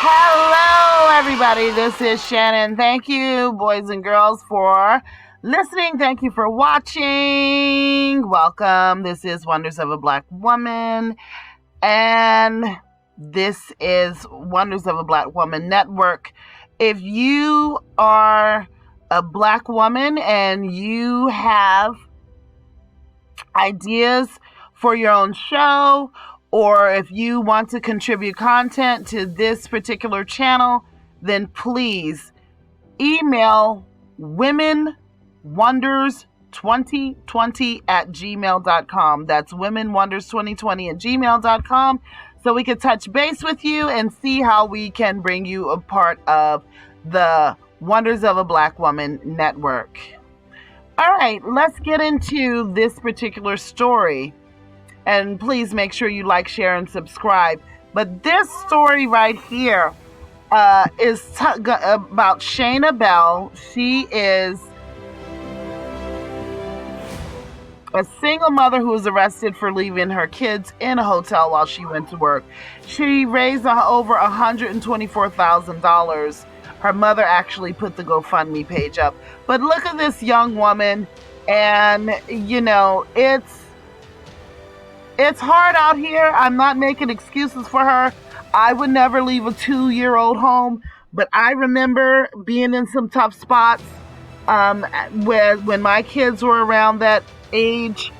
Hello, everybody. This is Shannon. Thank you, boys and girls, for listening. Thank you for watching. Welcome. This is Wonders of a Black Woman. And this is Wonders of a Black Woman Network. If you are a Black woman and you have ideas for your own show, or if you want to contribute content to this particular channel, then please email womenwonders2020@gmail.com. That's womenwonders2020@gmail.com, so we can touch base with you and see how we can bring you a part of the Wonders of a Black Woman Network. All right, let's get into this particular story. And please make sure you like, share, and subscribe. But this story right here is about Shayna Bell. She is a single mother who was arrested for leaving her kids in a hotel while she went to work. She raised over $124,000. Her mother actually put the GoFundMe page up. But look at this young woman, and it's hard out here. I'm not making excuses for her. I would never leave a 2-year-old home, but I remember being in some tough spots when my kids were around that age.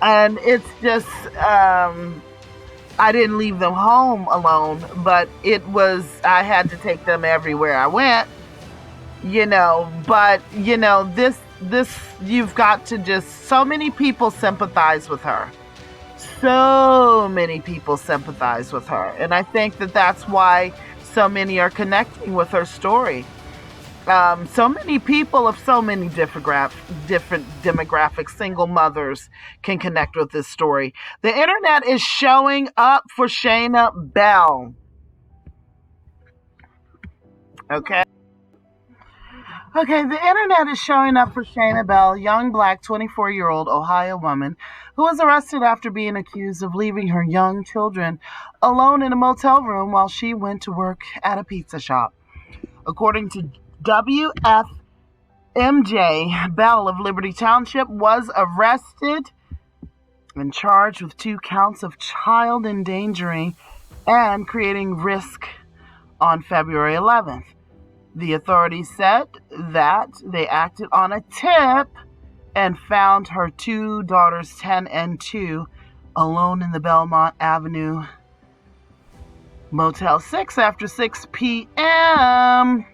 And it's just, I didn't leave them home alone, but I had to take them everywhere I went, but this you've got to so many people sympathize with her. So many people sympathize with her. And I think that's why so many are connecting with her story. So many people of so many different demographics, single mothers, can connect with this story. The internet is showing up for Shayna Bell. Okay, the internet is showing up for Shayna Bell, young Black 24-year-old Ohio woman who was arrested after being accused of leaving her young children alone in a motel room while she went to work at a pizza shop. According to WFMJ, Bell of Liberty Township was arrested and charged with 2 counts of child endangering and creating risk on February 11th. The authorities said that they acted on a tip and found her 2 daughters, 10 and 2, alone in the Belmont Avenue Motel 6 after 6 p.m.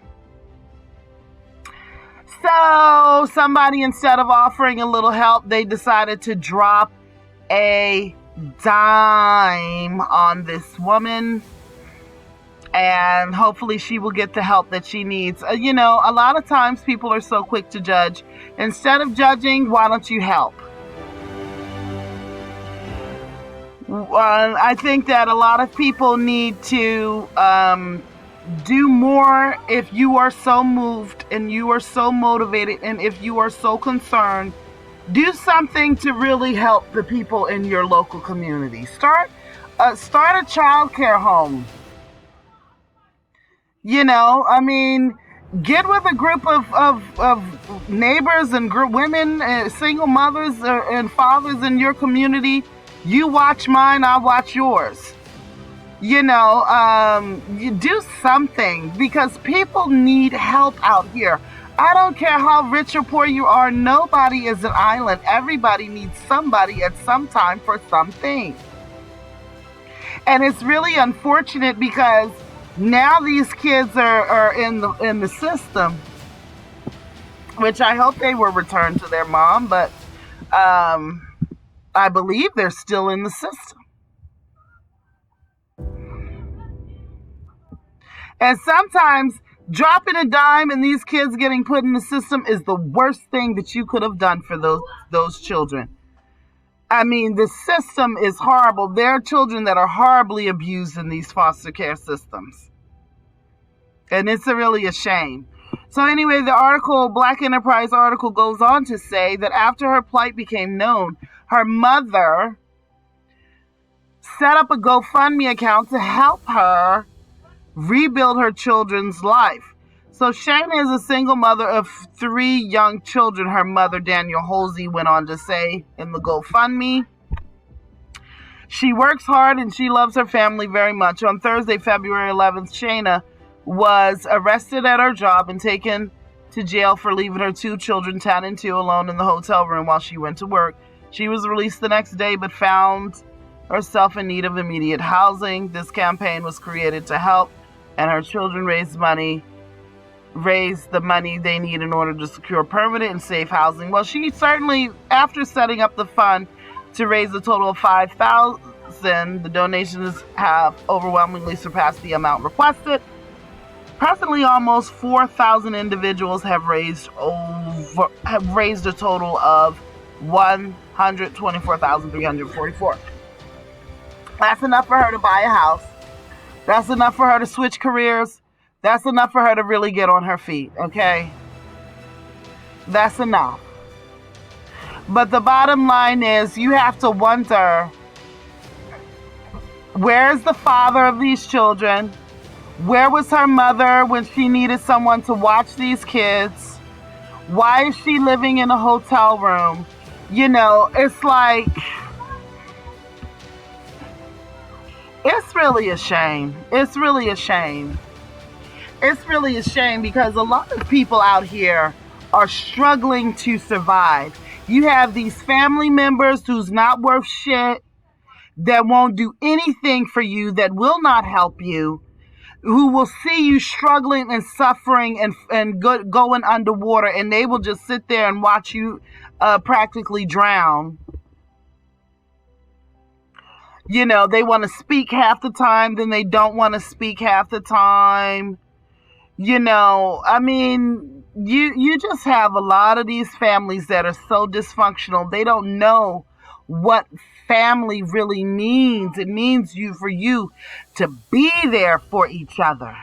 So somebody, instead of offering a little help, they decided to drop a dime on this woman. And hopefully she will get the help that she needs. A lot of times people are so quick to judge. Instead of judging, why don't you help? I think that a lot of people need to do more. If you are so moved and you are so motivated and if you are so concerned, do something to really help the people in your local community. Start a child care home. Get with a group of neighbors and women, single mothers and fathers in your community. You watch mine, I watch yours. You do something, because people need help out here. I don't care how rich or poor you are. Nobody is an island. Everybody needs somebody at some time for something. And it's really unfortunate because now these kids are in the system, which I hope they were returned to their mom, but I believe they're still in the system. And sometimes dropping a dime and these kids getting put in the system is the worst thing that you could have done for those children. The system is horrible. There are children that are horribly abused in these foster care systems. And it's really a shame. So anyway, the article, Black Enterprise article, goes on to say that after her plight became known, her mother set up a GoFundMe account to help her rebuild her children's life. So Shayna is a single mother of 3 young children. Her mother, Danielle Halsey, went on to say in the GoFundMe, she works hard and she loves her family very much. On Thursday, February 11th, Shayna was arrested at her job and taken to jail for leaving her 2 children, 10 and 2, alone in the hotel room while she went to work. She was released the next day but found herself in need of immediate housing. This campaign was created to help and her children raise the money they need in order to secure permanent and safe housing. Well, she certainly, after setting up the fund to raise a total of $5,000, the donations have overwhelmingly surpassed the amount requested. Presently, almost 4,000 individuals have raised a total of $124,344. That's enough for her to buy a house. That's enough for her to switch careers. That's enough for her to really get on her feet, okay? That's enough. But the bottom line is, you have to wonder, where's the father of these children? Where was her mother when she needed someone to watch these kids? Why is she living in a hotel room? You know, it's like, it's really a shame. It's really a shame. It's really a shame because a lot of people out here are struggling to survive. You have these family members who's not worth shit, that won't do anything for you, that will not help you, who will see you struggling and suffering and going underwater, and they will just sit there and watch you practically drown. You know, they want to speak half the time, then they don't want to speak half the time. You know, I mean, you just have a lot of these families that are so dysfunctional. They don't know what family really means. It means for you to be there for each other.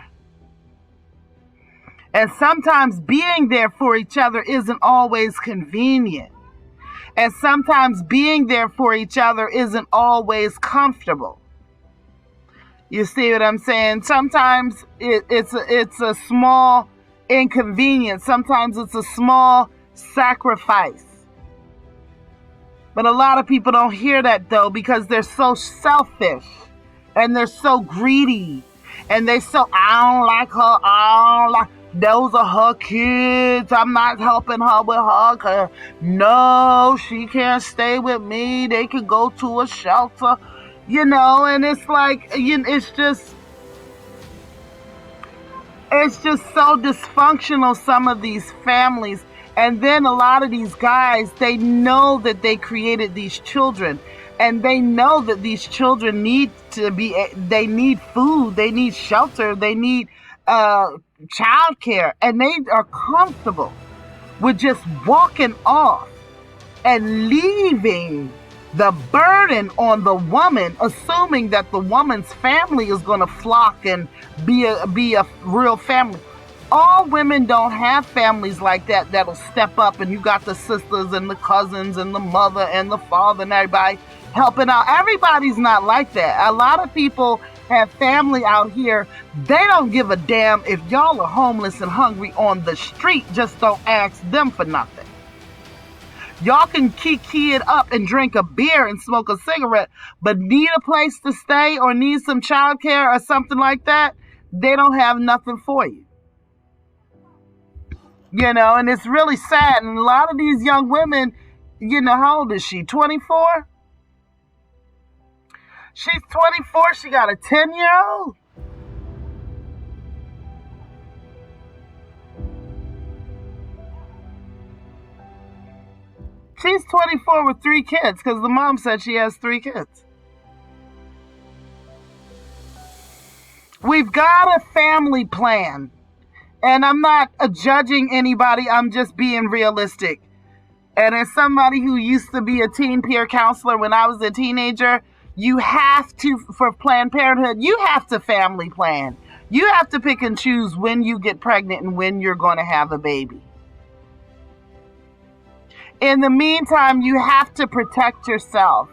And sometimes being there for each other isn't always convenient. And sometimes being there for each other isn't always comfortable. You see what I'm saying? Sometimes it's a small inconvenience. Sometimes it's a small sacrifice. But a lot of people don't hear that, though, because they're so selfish and they're so greedy and I don't like her, those are her kids, I'm not helping her with her, no, she can't stay with me, they could go to a shelter, you know, and it's like, it's just so dysfunctional, some of these families. And then a lot of these guys, they know that they created these children, and they know that these children they need food, they need shelter, they need childcare, and they are comfortable with just walking off and leaving the burden on the woman, assuming that the woman's family is going to flock and be a real family. All women don't have families like that that'll step up, and you got the sisters and the cousins and the mother and the father and everybody helping out. Everybody's not like that. A lot of people have family out here. They don't give a damn if y'all are homeless and hungry on the street. Just don't ask them for nothing. Y'all can kiki it up and drink a beer and smoke a cigarette, but need a place to stay or need some childcare or something like that, they don't have nothing for you. You know, and it's really sad. And a lot of these young women, you know, how old is she? 24? She's 24. She got a 10-year-old. She's 24 with 3 kids because the mom said she has 3 kids. We've got a family plan. And I'm not judging anybody. I'm just being realistic. And as somebody who used to be a teen peer counselor when I was a teenager, you have to, for Planned Parenthood, you have to family plan. You have to pick and choose when you get pregnant and when you're going to have a baby. In the meantime, you have to protect yourself.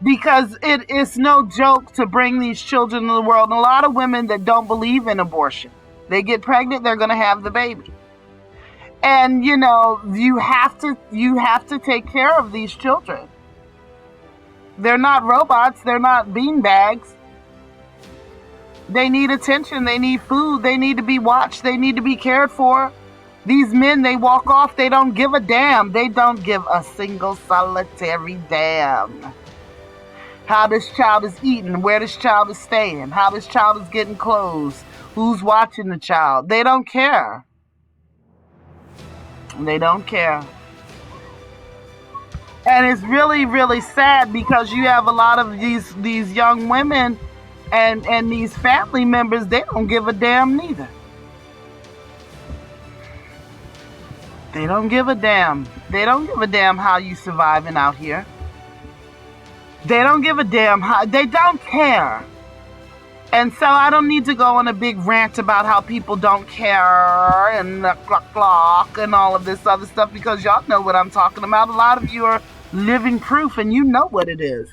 because it is no joke to bring these children into the world. And a lot of women that don't believe in abortion, they get pregnant, they're going to have the baby. And you have to take care of these children. They're not robots, they're not beanbags. They need attention, they need food, they need to be watched, they need to be cared for. These men, they walk off, they don't give a damn. They don't give a single solitary damn how this child is eating, where this child is staying, how this child is getting clothes, who's watching the child. They don't care. They don't care. And it's really, really sad because you have a lot of these young women and these family members, they don't give a damn neither. They don't give a damn. They don't give a damn how you surviving out here. They don't give a damn how, they don't care. And so I don't need to go on a big rant about how people don't care and clock and all of this other stuff, because y'all know what I'm talking about. A lot of you are living proof and you know what it is.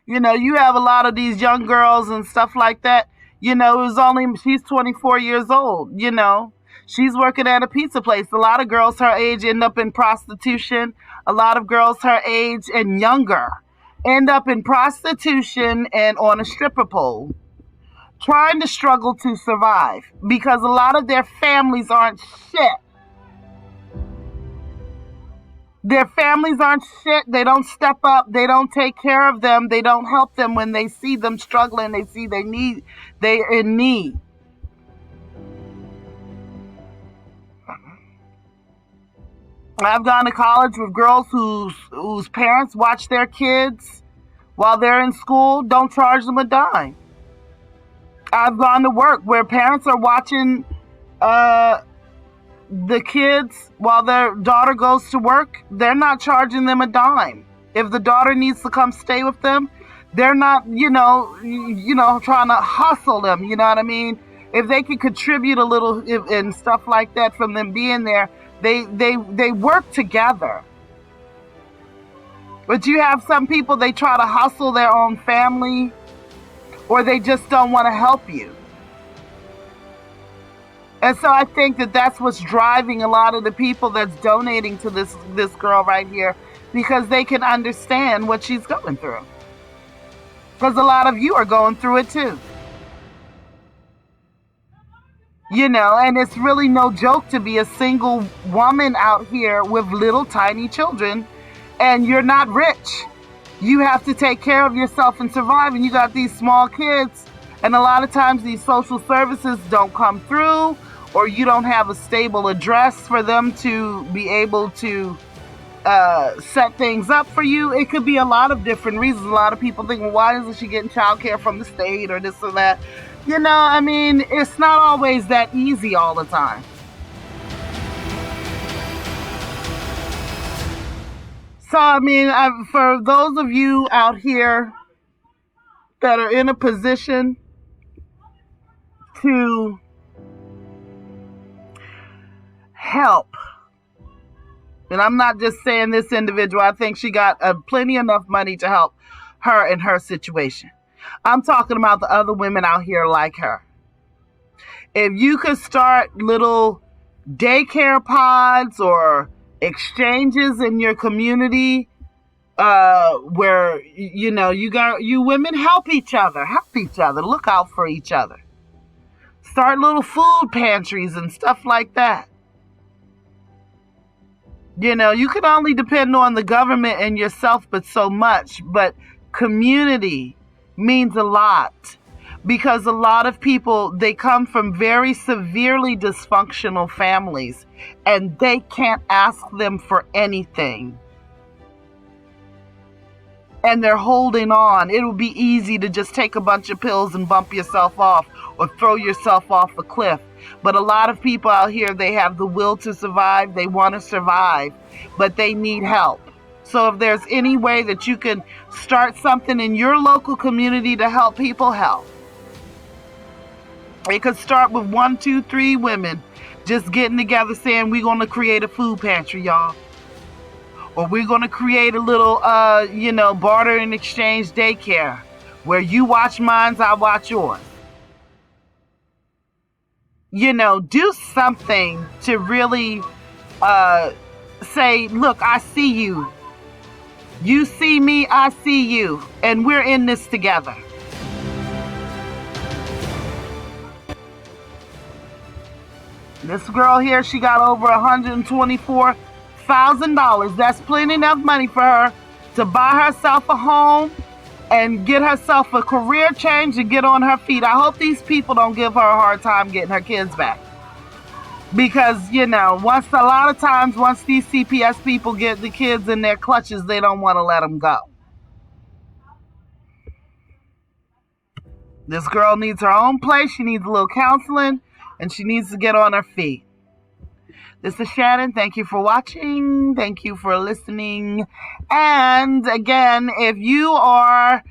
You have a lot of these young girls and stuff like that. She's 24 years old, She's working at a pizza place. A lot of girls her age end up in prostitution. A lot of girls her age and younger end up in prostitution and on a stripper pole, trying to struggle to survive because a lot of their families aren't shit. Their families aren't shit. They don't step up. They don't take care of them. They don't help them when they see them struggling. They see they're in need. I've gone to college with girls whose parents watch their kids while they're in school, don't charge them a dime. I've gone to work where parents are watching the kids while their daughter goes to work. They're not charging them a dime. If the daughter needs to come stay with them, they're not, trying to hustle them. You know what I mean? If they can contribute a little and stuff like that from them being there, they work together. But you have some people, they try to hustle their own family, or they just don't want to help you. And so I think that that's what's driving a lot of the people that's donating to this girl right here, because they can understand what she's going through. Because a lot of you are going through it too. And it's really no joke to be a single woman out here with little tiny children, and you're not rich. You have to take care of yourself and survive, and you got these small kids, and a lot of times these social services don't come through, or you don't have a stable address for them to be able to set things up for you. It could be a lot of different reasons. A lot of people think, well, why isn't she getting childcare from the state or this or that? It's not always that easy all the time. So, for those of you out here that are in a position to help, and I'm not just saying this individual, I think she got plenty enough money to help her in her situation. I'm talking about the other women out here like her. If you could start little daycare pods or exchanges in your community, where you women help each other, look out for each other. Start little food pantries and stuff like that. You can only depend on the government and yourself but so much, but community means a lot, because a lot of people, they come from very severely dysfunctional families and they can't ask them for anything. And they're holding on. It would be easy to just take a bunch of pills and bump yourself off or throw yourself off a cliff. But a lot of people out here, they have the will to survive. They want to survive, but they need help. So if there's any way that you can start something in your local community to help people, help. It could start with 1, 2, 3 women just getting together saying, we're going to create a food pantry, y'all. Or we're going to create a little, barter and exchange daycare where you watch mine, I watch yours. Do something to really say, look, I see you. You see me, I see you. And we're in this together. This girl here, she got over $124,000. That's plenty enough money for her to buy herself a home and get herself a career change and get on her feet. I hope these people don't give her a hard time getting her kids back. Because, once these CPS people get the kids in their clutches, they don't want to let them go. This girl needs her own place. She needs a little counseling, and she needs to get on her feet. This is Shannon. Thank you for watching. Thank you for listening. And again, if you are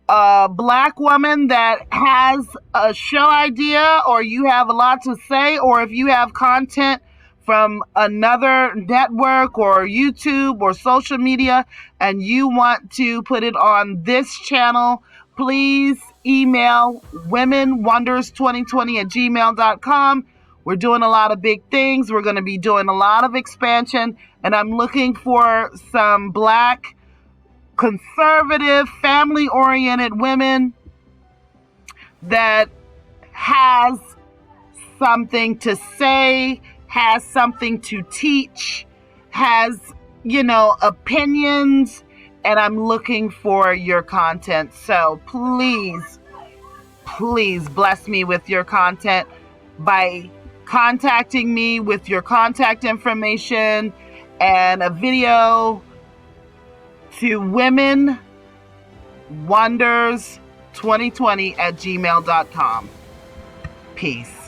a Black woman that has a show idea, or you have a lot to say, or if you have content from another network or YouTube or social media and you want to put it on this channel, please email womenwonders2020@gmail.com. We're doing a lot of big things. We're going to be doing a lot of expansion, and I'm looking for some Black, conservative, family-oriented women that has something to say, has something to teach, has, opinions, and I'm looking for your content. So please bless me with your content by contacting me with your contact information and a video to womenwonders2020@gmail.com. Peace.